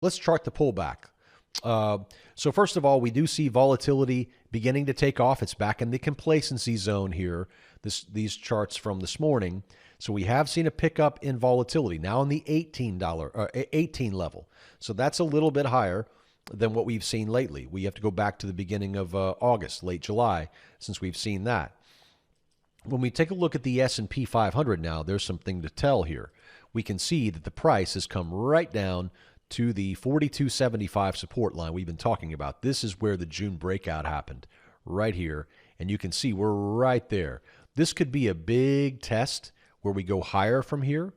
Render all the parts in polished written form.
let's chart the pullback. So first of all, we do see volatility beginning to take off. It's back in the complacency zone here, these charts from this morning. So we have seen a pickup in volatility, now in the $18 level. So that's a little bit higher than what we've seen lately. We have to go back to the beginning of August, late July, since we've seen that. When we take a look at the S&P 500 now, there's something to tell here. We can see that the price has come right down to the 42.75 support line we've been talking about. This is where the June breakout happened, right here. And you can see we're right there. This could be a big test where we go higher from here,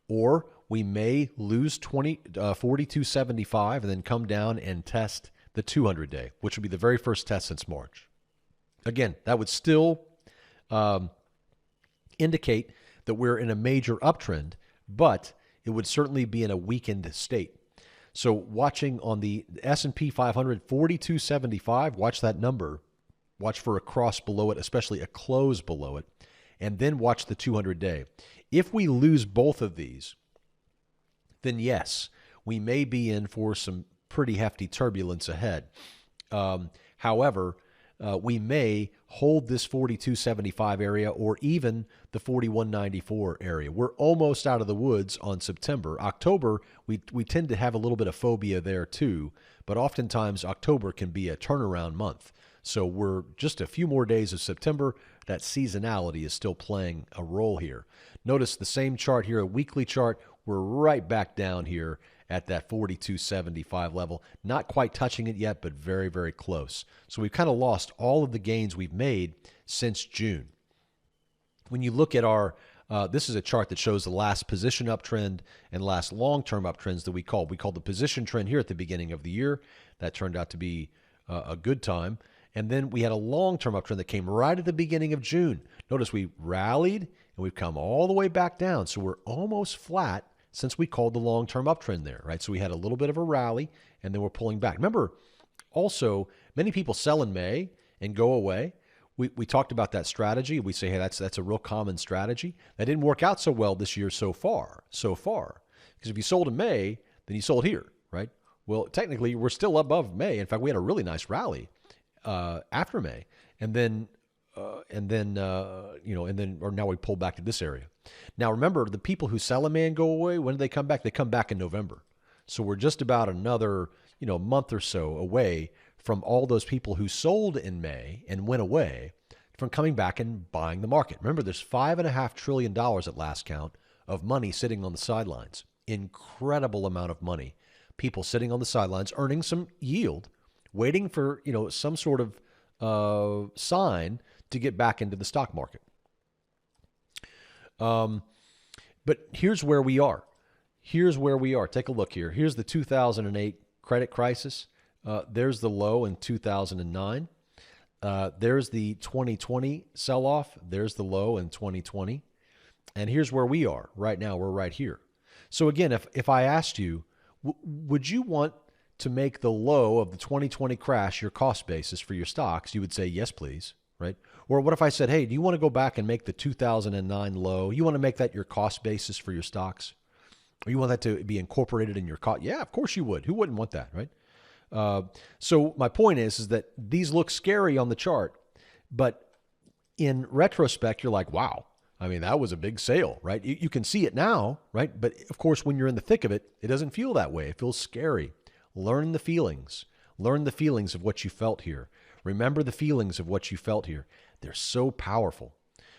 or we may lose 42.75 and then come down and test the 200-day, which would be the very first test since March. Again, that would still indicate that we're in a major uptrend, but it would certainly be in a weakened state. So watching on the S&P 500, 42.75, watch that number. Watch for a cross below it, especially a close below it, and then watch the 200-day. If we lose both of these, then yes, we may be in for some pretty hefty turbulence ahead. However, we may hold this 42.75 area or even the 41.94 area. We're almost out of the woods on September. October, we tend to have a little bit of phobia there too, but oftentimes October can be a turnaround month. So we're just a few more days of September. That seasonality is still playing a role here. Notice the same chart here, a weekly chart. We're right back down here at that 42.75 level. Not quite touching it yet, but very, very close. So we've kind of lost all of the gains we've made since June. When you look at our, this is a chart that shows the last position uptrend and last long-term uptrends that we called. We called the position trend here at the beginning of the year. That turned out to be a good time. And then we had a long-term uptrend that came right at the beginning of June. Notice we rallied and we've come all the way back down. So we're almost flat since we called the long-term uptrend there, right? So we had a little bit of a rally and then we're pulling back. Remember, also, many people sell in May and go away. We talked about that strategy. We say, hey, that's a real common strategy. That didn't work out so well this year so far. Because if you sold in May, then you sold here, right? Well, technically, we're still above May. In fact, we had a really nice rally after May, and then now we pull back to this area. Now remember, the people who sell in May and go away, when do they come back? They come back in November. So we're just about another month or so away from all those people who sold in May and went away from coming back and buying the market. Remember, there's $5.5 trillion at last count of money sitting on the sidelines. Incredible amount of money. People sitting on the sidelines earning some yield, waiting for some sort of sign to get back into the stock market. But here's where we are. Take a look here. Here's the 2008 credit crisis. There's the low in 2009. There's the 2020 sell-off. There's the low in 2020. And here's where we are right now. We're right here. So again, if I asked you, would you want to make the low of the 2020 crash your cost basis for your stocks? You would say, yes, please, right? Or what if I said, hey, do you want to go back and make the 2009 low? You want to make that your cost basis for your stocks? Or you want that to be incorporated in your cost? Yeah, of course you would. Who wouldn't want that, right? So my point is that these look scary on the chart, but in retrospect, you're like, wow, I mean, that was a big sale, right? You can see it now, right? But of course, when you're in the thick of it, it doesn't feel that way. It feels scary. Learn the feelings. Learn the feelings of what you felt here. Remember the feelings of what you felt here. They're so powerful.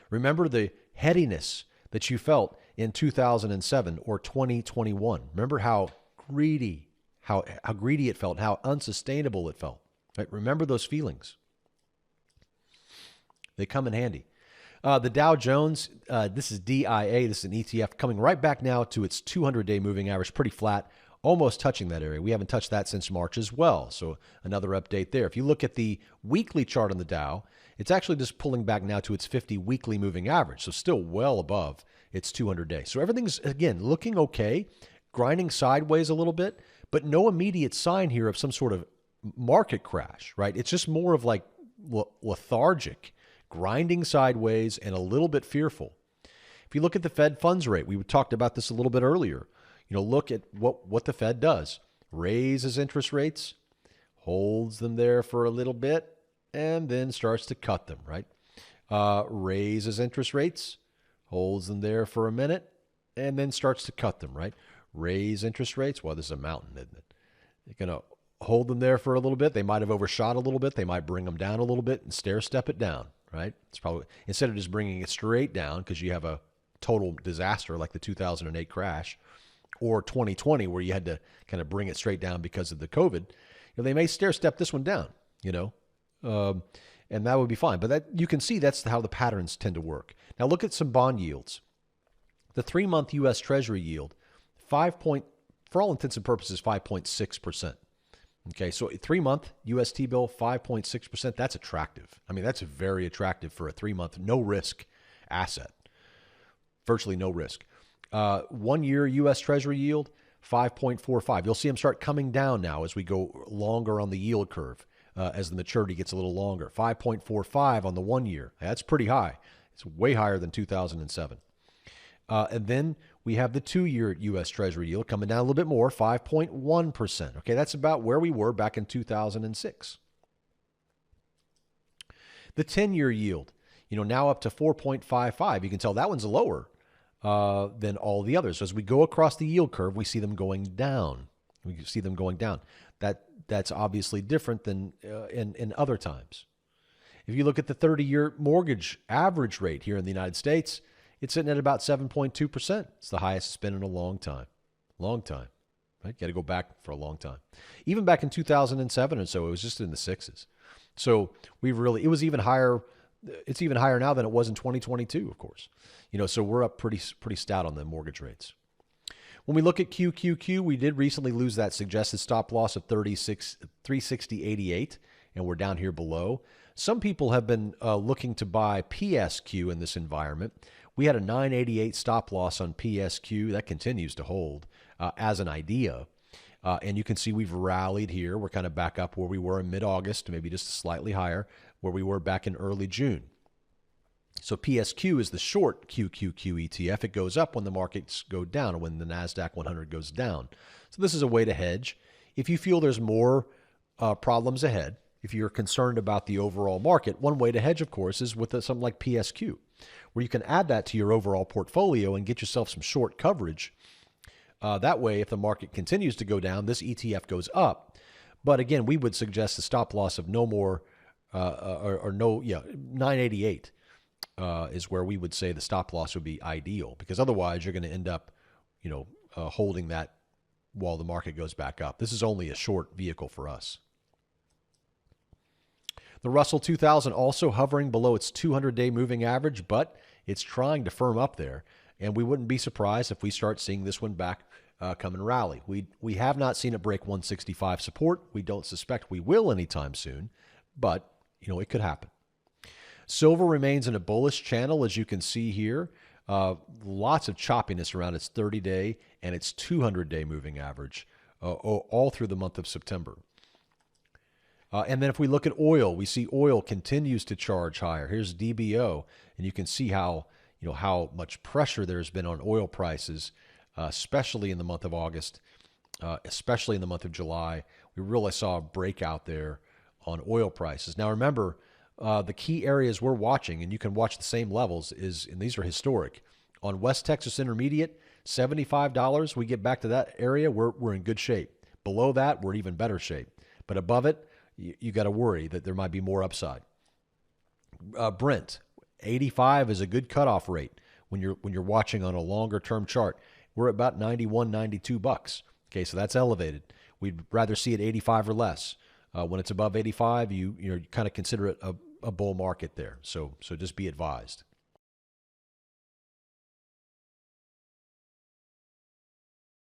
Remember the headiness that you felt in 2007 or 2021. Remember how greedy it felt, how unsustainable it felt. Right? Remember those feelings. They come in handy. The Dow Jones, this is DIA, this is an ETF, coming right back now to its 200-day moving average, pretty flat, almost touching that area. We haven't touched that since March as well, so another update there. If you look at the weekly chart on the Dow, it's actually just pulling back now to its 50 weekly moving average, so still well above its 200-day. So everything's, again, looking okay, grinding sideways a little bit, but no immediate sign here of some sort of market crash, right? It's just more of like lethargic, grinding sideways and a little bit fearful. If you look at the Fed funds rate, we talked about this a little bit earlier. Look at what the Fed does. raises interest rates, holds them there for a little bit, and then starts to cut them, right? Raises interest rates, holds them there for a minute, and then starts to cut them, right? Raise interest rates. Well, this is a mountain, isn't it? You're going to hold them there for a little bit. They might have overshot a little bit. They might bring them down a little bit and stair step it down, right? It's probably, instead of just bringing it straight down because you have a total disaster like the 2008 crash or 2020 where you had to kind of bring it straight down because of the COVID, they may stair step this one down, and that would be fine. But that you can see that's how the patterns tend to work. Now look at some bond yields. The 3-month U.S. Treasury yield, for all intents and purposes, 5.6%. Okay, so a 3-month U.S. T-bill, 5.6%. That's attractive. I mean, that's very attractive for a 3-month no-risk asset. Virtually no risk. 1-year U.S. Treasury yield, 5.45. You'll see them start coming down now as we go longer on the yield curve, as the maturity gets a little longer. 5.45 on the 1 year. That's pretty high. It's way higher than 2007. And then we have the 2-year U.S. Treasury yield coming down a little bit more, 5.1%. Okay, that's about where we were back in 2006. The 10-year yield, now up to 4.55. You can tell that one's lower than all the others. So as we go across the yield curve, we see them going down. That's obviously different than in other times. If you look at the 30-year mortgage average rate here in the United States, it's sitting at about 7.2%. It's the highest it's been in a long time. Right? You got to go back for a long time. Even back in 2007 or so, it was just in the 6s. So it was even higher. It's even higher now than it was in 2022, of course. So we're up pretty stout on the mortgage rates. When we look at QQQ, we did recently lose that suggested stop loss of 360.88, and we're down here below. Some people have been looking to buy PSQ in this environment. We had a 988 stop loss on PSQ. That continues to hold as an idea. And you can see we've rallied here. We're kind of back up where we were in mid-August, maybe just slightly higher, where we were back in early June. So PSQ is the short QQQ ETF. It goes up when the markets go down, or when the Nasdaq 100 goes down. So this is a way to hedge. If you feel there's more problems ahead, if you're concerned about the overall market, one way to hedge, of course, is with something like PSQ, where you can add that to your overall portfolio and get yourself some short coverage. That way, if the market continues to go down, this ETF goes up. But again, we would suggest a stop loss of no more, 988 is where we would say the stop loss would be ideal, because otherwise you're going to end up, holding that while the market goes back up. This is only a short vehicle for us. The Russell 2000 also hovering below its 200-day moving average, but it's trying to firm up there. And we wouldn't be surprised if we start seeing this one back come and rally. We have not seen it break 165 support. We don't suspect we will anytime soon, but it could happen. Silver remains in a bullish channel, as you can see here. Lots of choppiness around its 30-day and its 200-day moving average all through the month of September. And then if we look at oil, we see oil continues to charge higher. Here's DBO, and you can see how much pressure there's been on oil prices, especially in the month of August, especially in the month of July. We really saw a breakout there on oil prices. Now remember, the key areas we're watching, and you can watch the same levels, and these are historic. On West Texas Intermediate, $75, we get back to that area, we're in good shape. Below that, we're in even better shape. But above it, you got to worry that there might be more upside. Brent, 85 is a good cutoff rate when you're watching on a longer term chart. We're at about 91, 92 bucks. Okay, so that's elevated. We'd rather see it 85 or less. When it's above 85, you kind of consider it a bull market there. So just be advised.